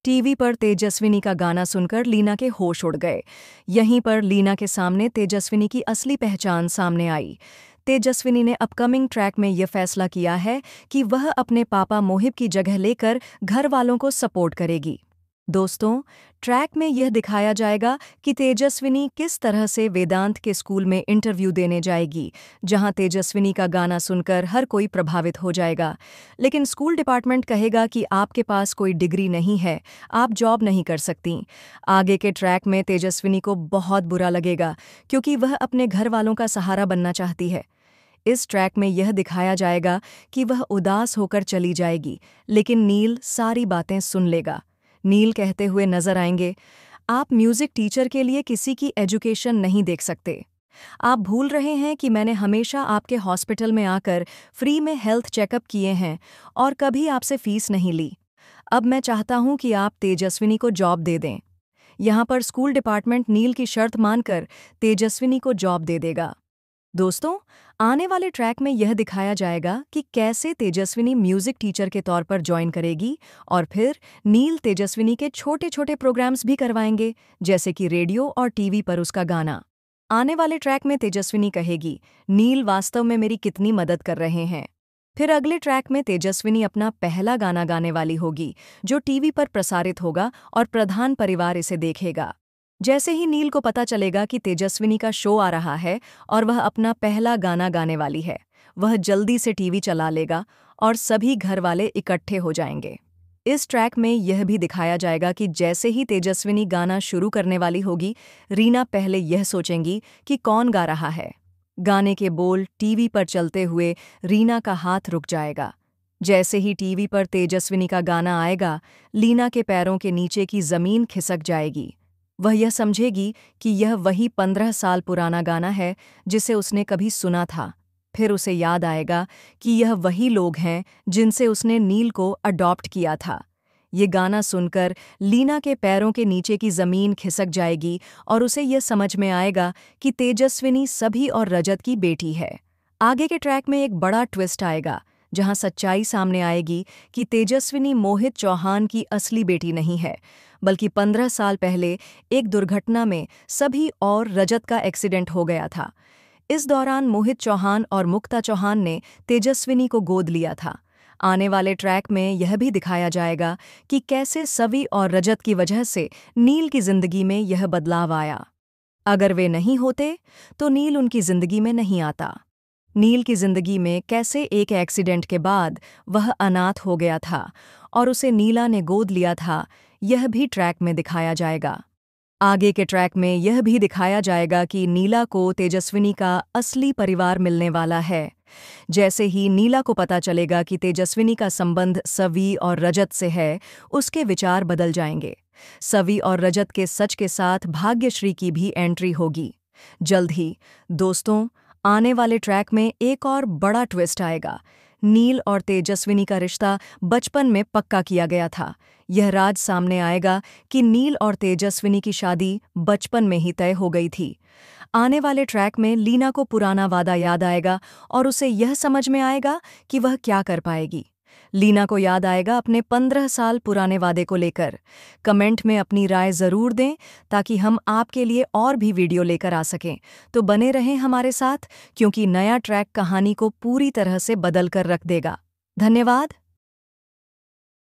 TV पर तेजस्विनी का गाना सुनकर लीना के होश उड़ गए। यहीं पर लीना के सामने तेजस्विनी की असली पहचान सामने आई। तेजस्विनी ने अपकमिंग ट्रैक में यह फैसला किया है कि वह अपने पापा मोहिब की जगह लेकर घर वालों को सपोर्ट करेगी। दोस्तों, ट्रैक में यह दिखाया जाएगा कि तेजस्विनी किस तरह से वेदांत के स्कूल में इंटरव्यू देने जाएगी, जहां तेजस्विनी का गाना सुनकर हर कोई प्रभावित हो जाएगा। लेकिन स्कूल डिपार्टमेंट कहेगा कि आपके पास कोई डिग्री नहीं है, आप जॉब नहीं कर सकती। आगे के ट्रैक में तेजस्विनी को बहुत बुरा लगेगा, क्योंकि वह अपने घर वालों का सहारा बनना चाहती है। इस ट्रैक में यह दिखाया जाएगा कि वह उदास होकर चली जाएगी, लेकिन नील सारी बातें सुन लेगा। नील कहते हुए नजर आएंगे, आप म्यूजिक टीचर के लिए किसी की एजुकेशन नहीं देख सकते। आप भूल रहे हैं कि मैंने हमेशा आपके हॉस्पिटल में आकर फ्री में हेल्थ चेकअप किए हैं और कभी आपसे फीस नहीं ली। अब मैं चाहता हूं कि आप तेजस्विनी को जॉब दे दें। यहां पर स्कूल डिपार्टमेंट नील की शर्त मानकर तेजस्विनी को जॉब दे देगा। दोस्तों, आने वाले ट्रैक में यह दिखाया जाएगा कि कैसे तेजस्विनी म्यूजिक टीचर के तौर पर ज्वाइन करेगी और फिर नील तेजस्विनी के छोटे छोटे प्रोग्राम्स भी करवाएंगे, जैसे कि रेडियो और टीवी पर उसका गाना। आने वाले ट्रैक में तेजस्विनी कहेगी, नील वास्तव में मेरी कितनी मदद कर रहे हैं। फिर अगले ट्रैक में तेजस्विनी अपना पहला गाना गाने वाली होगी, जो टीवी पर प्रसारित होगा और प्रधान परिवार इसे देखेगा। जैसे ही नील को पता चलेगा कि तेजस्विनी का शो आ रहा है और वह अपना पहला गाना गाने वाली है, वह जल्दी से टीवी चला लेगा और सभी घर वाले इकट्ठे हो जाएंगे। इस ट्रैक में यह भी दिखाया जाएगा कि जैसे ही तेजस्विनी गाना शुरू करने वाली होगी, रीना पहले यह सोचेंगी कि कौन गा रहा है। गाने के बोल टीवी पर चलते हुए रीना का हाथ रुक जाएगा। जैसे ही टीवी पर तेजस्विनी का गाना आएगा, लीना के पैरों के नीचे की जमीन खिसक जाएगी। वह यह समझेगी कि यह वही 15 साल पुराना गाना है जिसे उसने कभी सुना था। फिर उसे याद आएगा कि यह वही लोग हैं जिनसे उसने नील को अडॉप्ट किया था। ये गाना सुनकर लीना के पैरों के नीचे की जमीन खिसक जाएगी और उसे यह समझ में आएगा कि तेजस्विनी सभी और रजत की बेटी है। आगे के ट्रैक में एक बड़ा ट्विस्ट आएगा, जहां सच्चाई सामने आएगी कि तेजस्विनी मोहित चौहान की असली बेटी नहीं है, बल्कि 15 साल पहले एक दुर्घटना में सभी और रजत का एक्सीडेंट हो गया था। इस दौरान मोहित चौहान और मुक्ता चौहान ने तेजस्विनी को गोद लिया था। आने वाले ट्रैक में यह भी दिखाया जाएगा कि कैसे सवी और रजत की वजह से नील की जिंदगी में यह बदलाव आया। अगर वे नहीं होते तो नील उनकी जिंदगी में नहीं आता। नील की जिंदगी में कैसे एक एक्सीडेंट के बाद वह अनाथ हो गया था और उसे नीला ने गोद लिया था, यह भी ट्रैक में दिखाया जाएगा। आगे के ट्रैक में यह भी दिखाया जाएगा कि नीला को तेजस्विनी का असली परिवार मिलने वाला है। जैसे ही नीला को पता चलेगा कि तेजस्विनी का संबंध सवी और रजत से है, उसके विचार बदल जाएंगे। सवी और रजत के सच के साथ भाग्यश्री की भी एंट्री होगी जल्द ही। दोस्तों, आने वाले ट्रैक में एक और बड़ा ट्विस्ट आएगा। नील और तेजस्विनी का रिश्ता बचपन में पक्का किया गया था। यह राज सामने आएगा कि नील और तेजस्विनी की शादी बचपन में ही तय हो गई थी। आने वाले ट्रैक में लीना को पुराना वादा याद आएगा और उसे यह समझ में आएगा कि वह क्या कर पाएगी। लीना को याद आएगा अपने 15 साल पुराने वादे को लेकर। कमेंट में अपनी राय ज़रूर दें ताकि हम आपके लिए और भी वीडियो लेकर आ सकें। तो बने रहें हमारे साथ, क्योंकि नया ट्रैक कहानी को पूरी तरह से बदल कर रख देगा। धन्यवाद।